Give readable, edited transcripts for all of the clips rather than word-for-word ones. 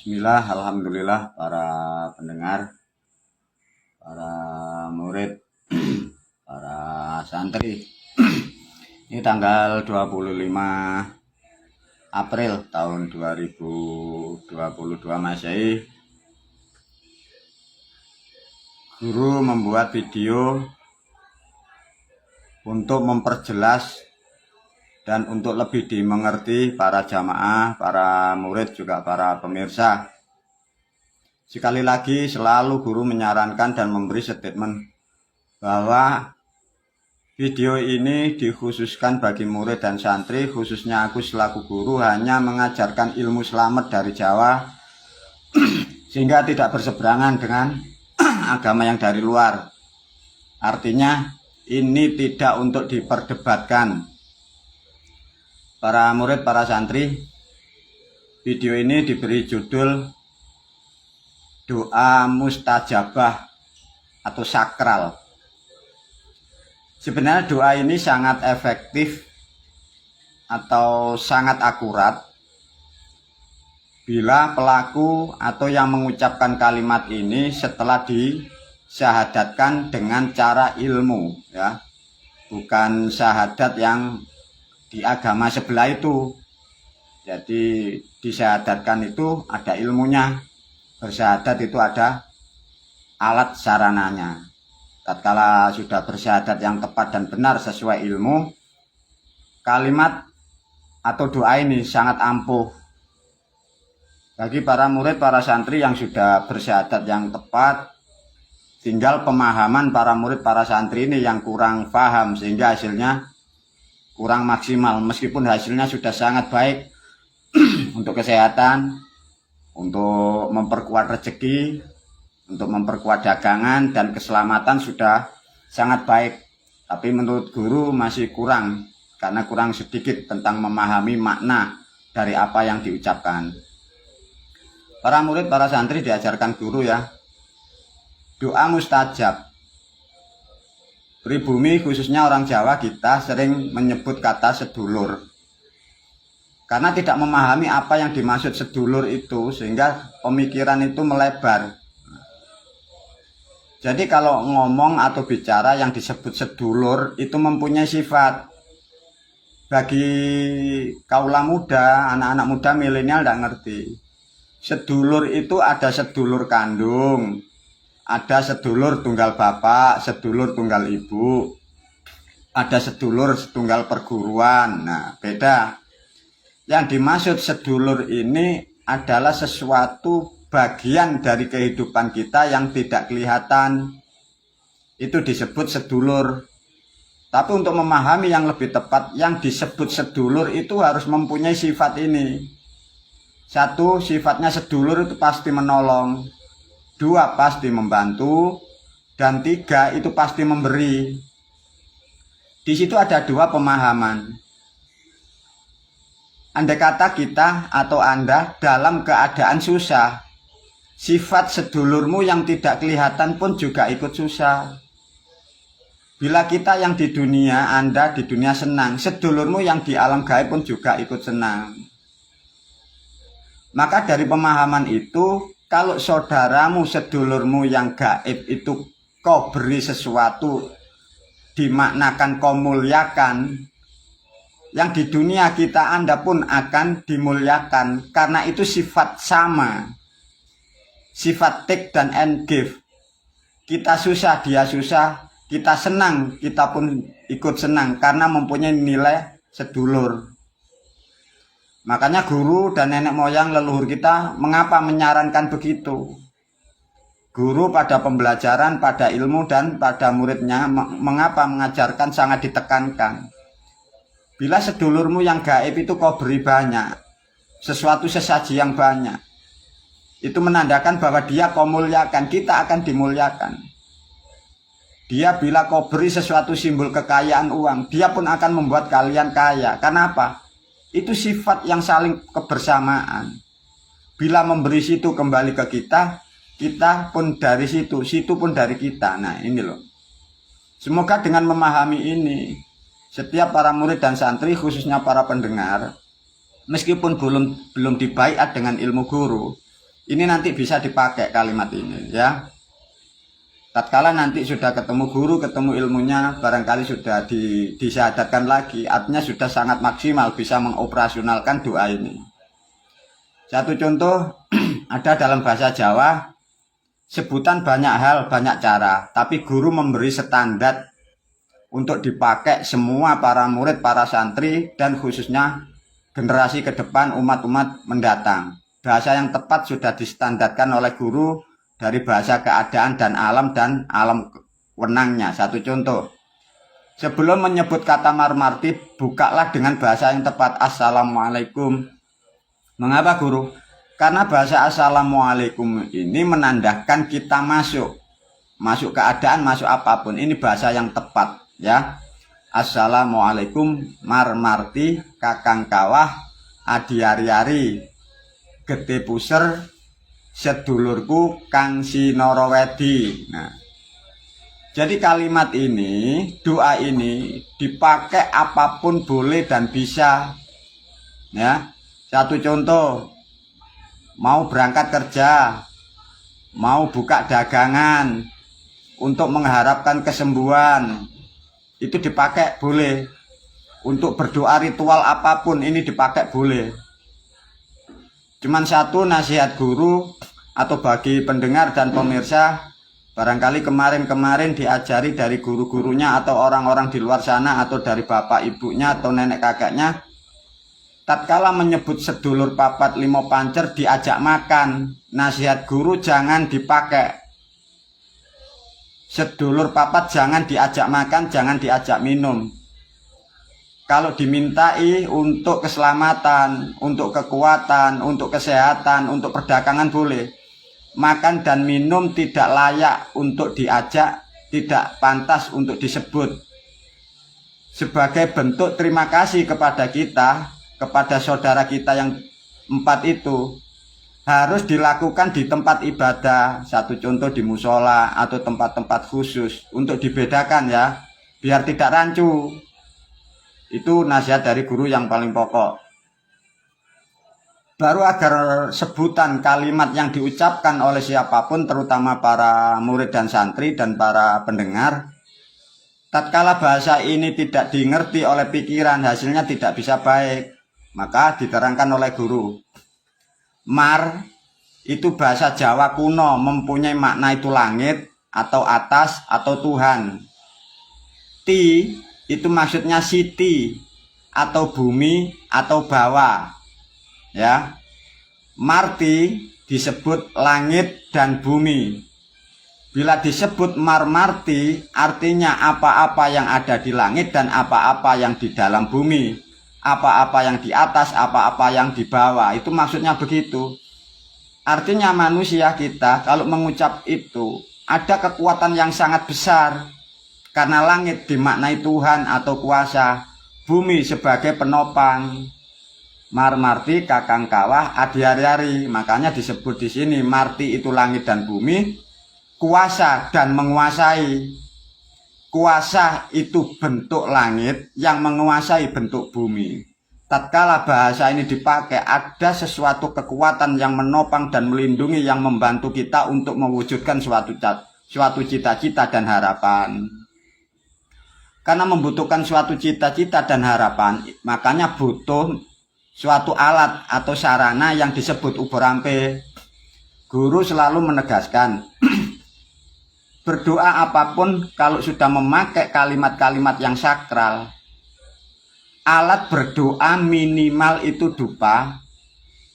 Bismillah, alhamdulillah para pendengar, para murid, para santri. Ini tanggal 25 April tahun 2022 Masehi. Guru membuat video untuk memperjelas dan untuk lebih dimengerti para jamaah, para murid, juga para pemirsa. Sekali lagi selalu guru menyarankan dan memberi statement bahwa video ini dikhususkan bagi murid dan santri, khususnya aku selaku guru hanya mengajarkan ilmu selamat dari Jawa sehingga tidak berseberangan dengan agama yang dari luar. Artinya ini tidak untuk diperdebatkan. Para murid, para santri, video ini diberi judul doa mustajabah atau sakral. Sebenarnya doa ini sangat efektif atau sangat akurat bila pelaku atau yang mengucapkan kalimat ini setelah disyahadatkan dengan cara ilmu, ya, bukan syahadat yang di agama sebelah itu. Jadi disyahadatkan itu ada ilmunya, bersyahadat itu ada alat sarananya. Tatkala sudah bersyahadat yang tepat dan benar sesuai ilmu, kalimat atau doa ini sangat ampuh. Bagi para murid, para santri yang sudah bersyahadat yang tepat, tinggal pemahaman para murid, para santri ini yang kurang paham sehingga hasilnya kurang maksimal, meskipun hasilnya sudah sangat baik untuk kesehatan, untuk memperkuat rezeki, untuk memperkuat dagangan dan keselamatan sudah sangat baik. Tapi menurut guru masih kurang, karena kurang sedikit tentang memahami makna dari apa yang diucapkan. Para murid, para santri diajarkan guru, ya, doa mustajab. Pribumi, khususnya orang Jawa, kita sering menyebut kata sedulur karena tidak memahami apa yang dimaksud sedulur itu, sehingga pemikiran itu melebar. Jadi kalau ngomong atau bicara yang disebut sedulur itu mempunyai sifat. Bagi kaula muda, anak-anak muda milenial tidak ngerti. Sedulur itu ada sedulur kandung, ada sedulur tunggal bapak, sedulur tunggal ibu, ada sedulur tunggal perguruan. Nah, beda. Yang dimaksud sedulur ini adalah sesuatu bagian dari kehidupan kita yang tidak kelihatan. Itu disebut sedulur. Tapi untuk memahami yang lebih tepat, yang disebut sedulur itu harus mempunyai sifat ini. Satu, sifatnya sedulur itu pasti menolong. Dua, pasti membantu. Dan tiga, itu pasti memberi. Di situ ada dua pemahaman. Andai kata kita atau Anda dalam keadaan susah, sifat sedulurmu yang tidak kelihatan pun juga ikut susah. Bila kita yang di dunia, Anda di dunia senang, sedulurmu yang di alam gaib pun juga ikut senang. Maka dari pemahaman itu, kalau saudaramu, sedulurmu yang gaib itu kau beri sesuatu, dimaknakan kau muliakan, yang di dunia kita Anda pun akan dimuliakan, karena itu sifat sama, sifat take dan and give. Kita susah, dia susah, kita senang, kita pun ikut senang, karena mempunyai nilai sedulur. Makanya guru dan nenek moyang leluhur kita mengapa menyarankan begitu? Guru pada pembelajaran, pada ilmu dan pada muridnya mengapa mengajarkan sangat ditekankan. Bila sedulurmu yang gaib itu kau beri banyak, sesuatu sesaji yang banyak, itu menandakan bahwa dia kau muliakan, kita akan dimuliakan. Dia bila kau beri sesuatu simbol kekayaan uang, dia pun akan membuat kalian kaya. Kenapa? Itu sifat yang saling kebersamaan. Bila memberi situ kembali ke kita, kita pun dari situ, situ pun dari kita. Nah, ini loh. Semoga dengan memahami ini, setiap para murid dan santri, khususnya para pendengar, meskipun belum dibaiat dengan ilmu guru, Ini nanti bisa dipakai kalimat ini ya. Tatkala nanti sudah ketemu guru, ketemu ilmunya, barangkali sudah disyahadatkan lagi, artinya sudah sangat maksimal bisa mengoperasionalkan doa ini. Satu contoh, ada dalam bahasa Jawa, sebutan banyak hal, banyak cara, tapi guru memberi standar untuk dipakai semua para murid, para santri, dan khususnya generasi ke depan, umat-umat mendatang. Bahasa yang tepat sudah distandarkan oleh guru, dari bahasa keadaan dan alam wenangnya. Satu contoh, sebelum menyebut kata marmarti, bukalah dengan bahasa yang tepat, Assalamualaikum. Mengapa guru? Karena bahasa Assalamualaikum ini menandakan kita masuk keadaan, masuk apapun. Ini bahasa yang tepat ya. Assalamualaikum marmarti kakang kawah adi ari-ari gede puser sedulurku kang sinorowedi. Nah, jadi kalimat ini, doa ini dipakai apapun boleh dan bisa ya. Satu contoh, mau berangkat kerja, mau buka dagangan untuk mengharapkan kesembuhan, itu dipakai boleh. Untuk berdoa ritual apapun ini dipakai boleh. Cuman satu nasihat guru atau bagi pendengar dan pemirsa, barangkali kemarin diajari dari guru-gurunya atau orang-orang di luar sana atau dari bapak ibunya atau nenek kakeknya, tatkala menyebut sedulur papat limo pancer diajak makan, nasihat guru jangan dipakai. Sedulur papat jangan diajak makan, jangan diajak minum. Kalau dimintai untuk keselamatan, untuk kekuatan, untuk kesehatan, untuk perdagangan boleh. Makan dan minum tidak layak untuk diajak, tidak pantas untuk disebut. Sebagai bentuk terima kasih kepada kita, kepada saudara kita yang 4 itu, harus dilakukan di tempat ibadah. Satu contoh di musola atau tempat-tempat khusus untuk dibedakan ya, biar tidak rancu. Itu nasihat dari guru yang paling pokok. Baru agar sebutan kalimat yang diucapkan oleh siapapun, terutama para murid dan santri dan para pendengar, tatkala bahasa ini tidak dimengerti oleh pikiran, hasilnya tidak bisa baik. Maka diterangkan oleh guru. Mar itu bahasa Jawa kuno, mempunyai makna itu langit atau atas atau Tuhan. Ti itu maksudnya siti atau bumi atau bawah ya. Marti disebut langit dan bumi. Bila disebut marmarti artinya apa-apa yang ada di langit dan apa-apa yang di dalam bumi, apa-apa yang di atas, apa-apa yang di bawah. Itu maksudnya begitu. Artinya manusia kita kalau mengucap itu ada kekuatan yang sangat besar. Karena langit dimaknai Tuhan atau kuasa, bumi sebagai penopang. Marmarti kakang kawah adi ari-ari, makanya disebut di sini marti itu langit dan bumi, kuasa dan menguasai. Kuasa itu bentuk langit yang menguasai bentuk bumi. Tatkala bahasa ini dipakai, ada sesuatu kekuatan yang menopang dan melindungi, yang membantu kita untuk mewujudkan suatu cita-cita dan harapan. Karena membutuhkan suatu cita-cita dan harapan, makanya butuh suatu alat atau sarana yang disebut ubur ampe. Guru selalu menegaskan, berdoa apapun kalau sudah memakai kalimat-kalimat yang sakral, alat berdoa minimal itu dupa.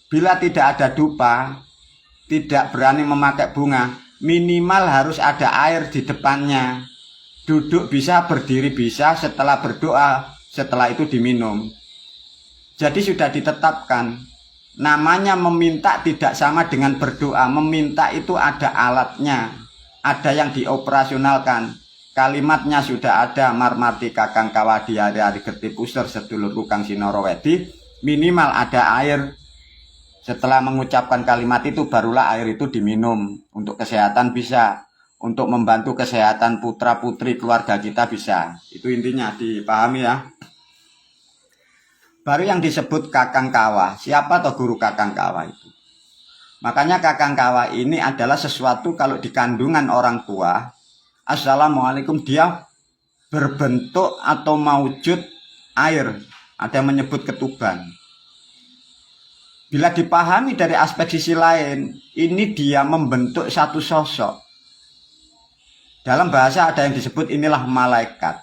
Bila tidak ada dupa, tidak berani memakai bunga, minimal harus ada air di depannya. Duduk bisa, berdiri bisa, setelah berdoa, setelah itu diminum. Jadi sudah ditetapkan. Namanya meminta tidak sama dengan berdoa. Meminta itu ada alatnya, ada yang dioperasionalkan. Kalimatnya sudah ada, marmarti kakang kawadi hari-hari geti puser sedulurku kang sinorowedi. Minimal ada air. Setelah mengucapkan kalimat itu barulah air itu diminum. Untuk kesehatan bisa, untuk membantu kesehatan putra putri keluarga kita bisa. Itu intinya, dipahami ya. Baru yang disebut kakang kawah. Siapa atau guru kakang kawah itu? Makanya kakang kawa ini adalah sesuatu kalau di kandungan orang tua, assalamualaikum, dia berbentuk atau maujud air. Ada yang menyebut ketuban. Bila dipahami dari aspek sisi lain, ini dia membentuk satu sosok. Dalam bahasa ada yang disebut inilah malaikat.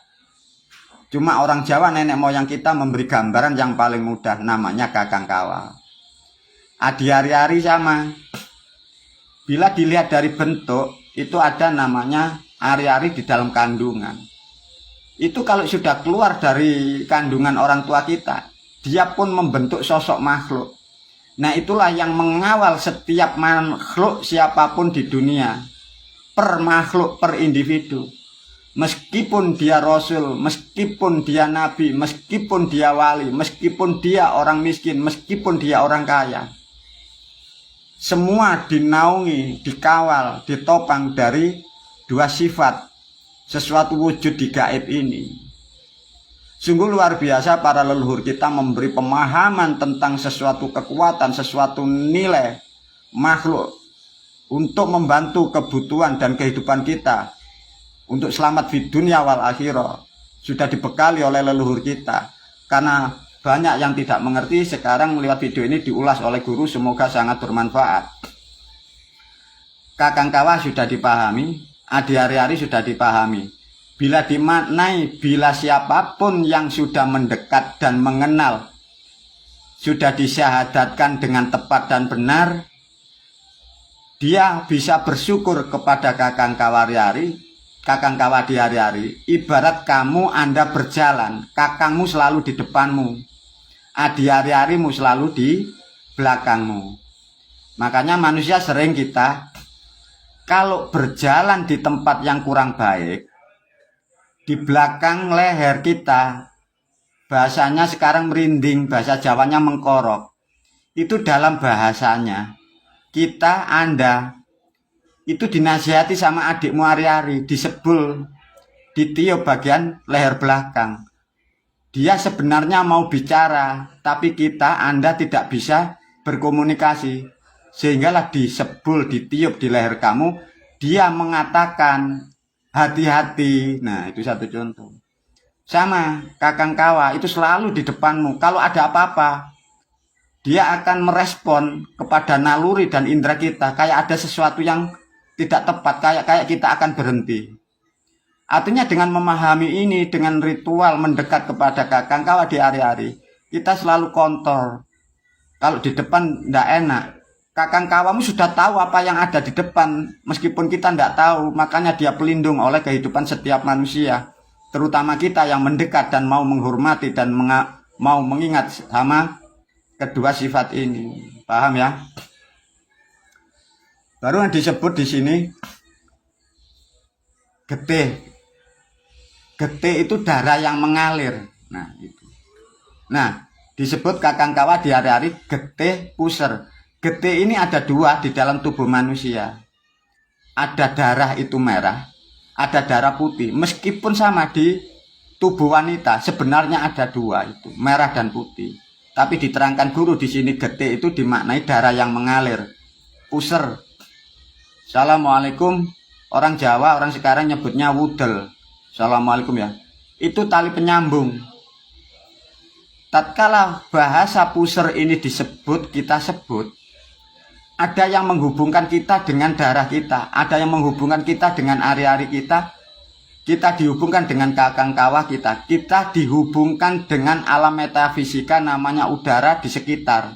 Cuma orang Jawa nenek moyang kita memberi gambaran yang paling mudah, namanya kakang kawa. Adi ari-ari sama. Bila dilihat dari bentuk, itu ada namanya ari-ari di dalam kandungan. Itu kalau sudah keluar dari kandungan orang tua kita, dia pun membentuk sosok makhluk. Nah, itulah yang mengawal setiap makhluk siapapun di dunia. Per makhluk, per individu. Meskipun dia rasul, meskipun dia nabi, meskipun dia wali, meskipun dia orang miskin, meskipun dia orang kaya. Semua dinaungi, dikawal, ditopang dari dua sifat sesuatu wujud di gaib ini. Sungguh luar biasa para leluhur kita memberi pemahaman tentang sesuatu kekuatan, sesuatu nilai makhluk untuk membantu kebutuhan dan kehidupan kita, untuk selamat di dunia wal akhirah. Sudah dibekali oleh leluhur kita. Karena banyak yang tidak mengerti, sekarang lewat video ini diulas oleh guru, semoga sangat bermanfaat. Kakang kawa sudah dipahami, adi ari-ari sudah dipahami. Bila dimaknai, bila siapapun yang sudah mendekat dan mengenal, sudah disyahadatkan dengan tepat dan benar, dia bisa bersyukur kepada kakang kawariari, kakang kawa di hari-hari. Ibarat kamu Anda berjalan, kakangmu selalu di depanmu, adi hari-harimu selalu di belakangmu. Makanya manusia sering kita, kalau berjalan di tempat yang kurang baik, di belakang leher kita, bahasanya sekarang merinding, bahasa Jawanya mengkorok. Itu dalam bahasanya, kita, Anda, itu dinasihati sama adikmu hari-hari, disebul, ditiup bagian leher belakang. Dia sebenarnya mau bicara, tapi kita, Anda tidak bisa berkomunikasi. Sehinggalah disebul, ditiup di leher kamu, dia mengatakan, hati-hati. Nah, itu satu contoh. Sama kakang kawa itu selalu di depanmu. Kalau ada apa-apa, dia akan merespon kepada naluri dan indera kita. Kayak ada sesuatu yang tidak tepat, kayak kita akan berhenti. Artinya dengan memahami ini, dengan ritual mendekat kepada kakang kawa di hari-hari, kita selalu kontrol. Kalau di depan tidak enak, kakang kawamu sudah tahu apa yang ada di depan, meskipun kita tidak tahu. Makanya dia pelindung oleh kehidupan setiap manusia, terutama kita yang mendekat dan mau menghormati dan mau mengingat sama kedua sifat ini. Paham ya? Baru yang disebut di sini getih. Getih itu darah yang mengalir. Nah, itu. Nah, disebut kakang kawa di hari-hari getih puser. Getih ini ada dua di dalam tubuh manusia. Ada darah itu merah, ada darah putih. Meskipun sama di tubuh wanita, sebenarnya ada dua itu, merah dan putih. Tapi diterangkan guru di sini getih itu dimaknai darah yang mengalir, puser. Assalamualaikum, orang Jawa, orang sekarang nyebutnya wudel. Assalamualaikum ya. Itu tali penyambung. Tatkala bahasa puser ini disebut, kita sebut, ada yang menghubungkan kita dengan darah kita, ada yang menghubungkan kita dengan ari-ari kita, kita dihubungkan dengan kakang kawa kita dihubungkan dengan alam metafisika namanya udara di sekitar.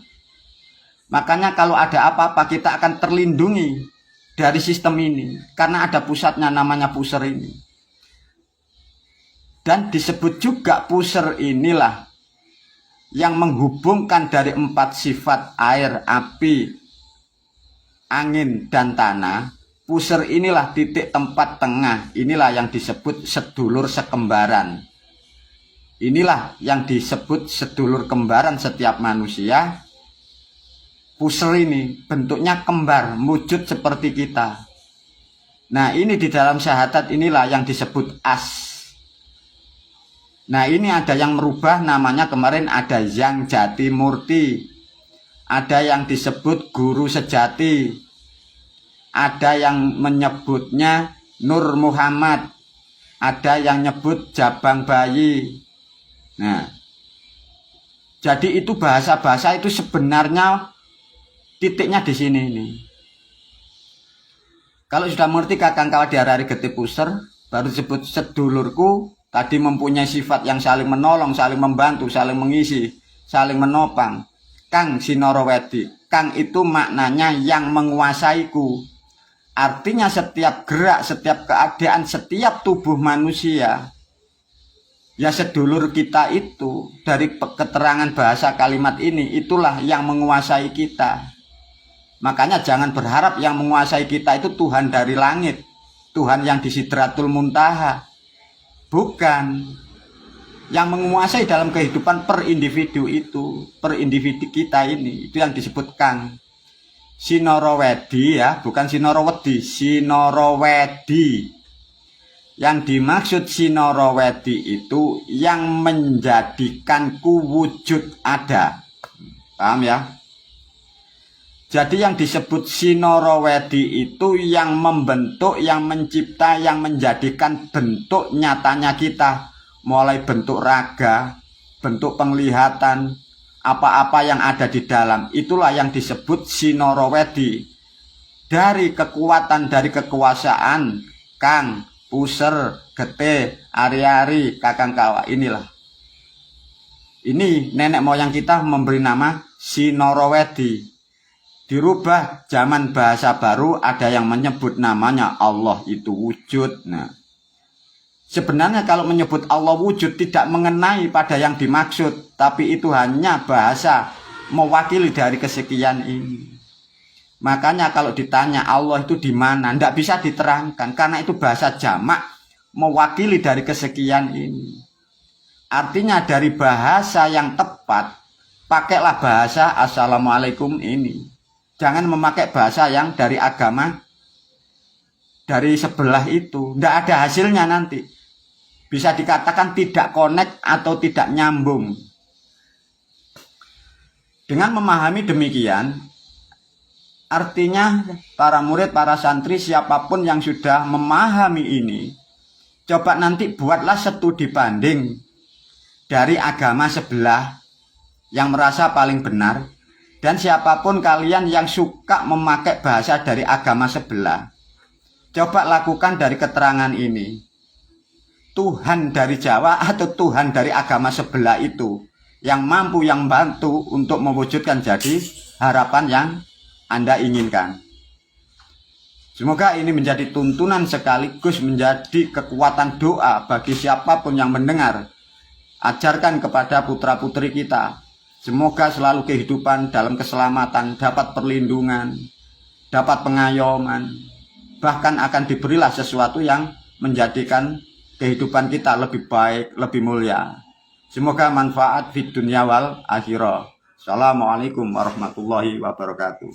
Makanya kalau ada apa-apa kita akan terlindungi dari sistem ini, karena ada pusatnya namanya puser ini. Dan disebut juga puser inilah yang menghubungkan dari 4 sifat air, api, angin, dan tanah. Puser inilah titik tempat tengah. Inilah yang disebut sedulur sekembaran. Inilah yang disebut sedulur kembaran setiap manusia. Puser ini bentuknya kembar, wujud seperti kita. Nah, ini di dalam syahadat inilah yang disebut as. Nah, ini ada yang merubah namanya, kemarin ada yang jati murti, ada yang disebut guru sejati, ada yang menyebutnya Nur Muhammad, ada yang nyebut Jabang Bayi. Nah, jadi itu bahasa-bahasa itu sebenarnya titiknya di sini nih. Kalau sudah mengerti Kakang Kala Diarari Getih Puser, baru disebut sedulurku, tadi mempunyai sifat yang saling menolong, saling membantu, saling mengisi, saling menopang. Kang Sinorowedi, Kang itu maknanya yang menguasaiku. Artinya setiap gerak, setiap keadaan, setiap tubuh manusia, ya sedulur kita itu, dari keterangan bahasa kalimat ini, itulah yang menguasai kita. Makanya jangan berharap yang menguasai kita itu Tuhan dari langit, Tuhan yang di Sidratul Muntaha. Bukan. Yang menguasai dalam kehidupan per individu itu, per individu kita ini, itu yang disebut Kang Sinorowedi, ya, bukan Sinorowedi, Sinorowedi. Yang dimaksud Sinorowedi itu yang menjadikanku wujud ada. Paham ya? Jadi yang disebut Sinorowedi itu yang membentuk, yang mencipta, yang menjadikan bentuk nyatanya kita. Mulai bentuk raga, bentuk penglihatan, apa-apa yang ada di dalam. Itulah yang disebut Sinorowedi. Dari kekuatan, dari kekuasaan, Kang, Puser, Getih, Ari-ari, Kakang Kala, inilah. Ini nenek moyang kita memberi nama Sinorowedi. Dirubah zaman bahasa baru, ada yang menyebut namanya Allah itu wujud. Nah, sebenarnya kalau menyebut Allah wujud tidak mengenai pada yang dimaksud, tapi itu hanya bahasa mewakili dari kesekian ini. Makanya kalau ditanya Allah itu di mana, tidak bisa diterangkan karena itu bahasa jamak mewakili dari kesekian ini. Artinya dari bahasa yang tepat, pakailah bahasa Assalamualaikum ini. Jangan memakai bahasa yang dari agama dari sebelah itu. Tidak ada hasilnya nanti. Bisa dikatakan tidak connect atau tidak nyambung. Dengan memahami demikian, artinya para murid, para santri, siapapun yang sudah memahami ini, coba nanti buatlah studi banding dari agama sebelah yang merasa paling benar. Dan siapapun kalian yang suka memakai bahasa dari agama sebelah, coba lakukan dari keterangan ini. Tuhan dari Jawa atau Tuhan dari agama sebelah itu yang mampu, yang bantu untuk mewujudkan jadi harapan yang Anda inginkan. Semoga ini menjadi tuntunan sekaligus menjadi kekuatan doa bagi siapapun yang mendengar. Ajarkan kepada putra-putri kita. Semoga selalu kehidupan dalam keselamatan, dapat perlindungan, dapat pengayoman, bahkan akan diberilah sesuatu yang menjadikan kehidupan kita lebih baik, lebih mulia. Semoga manfaat di dunia wal akhirah. Assalamualaikum warahmatullahi wabarakatuh.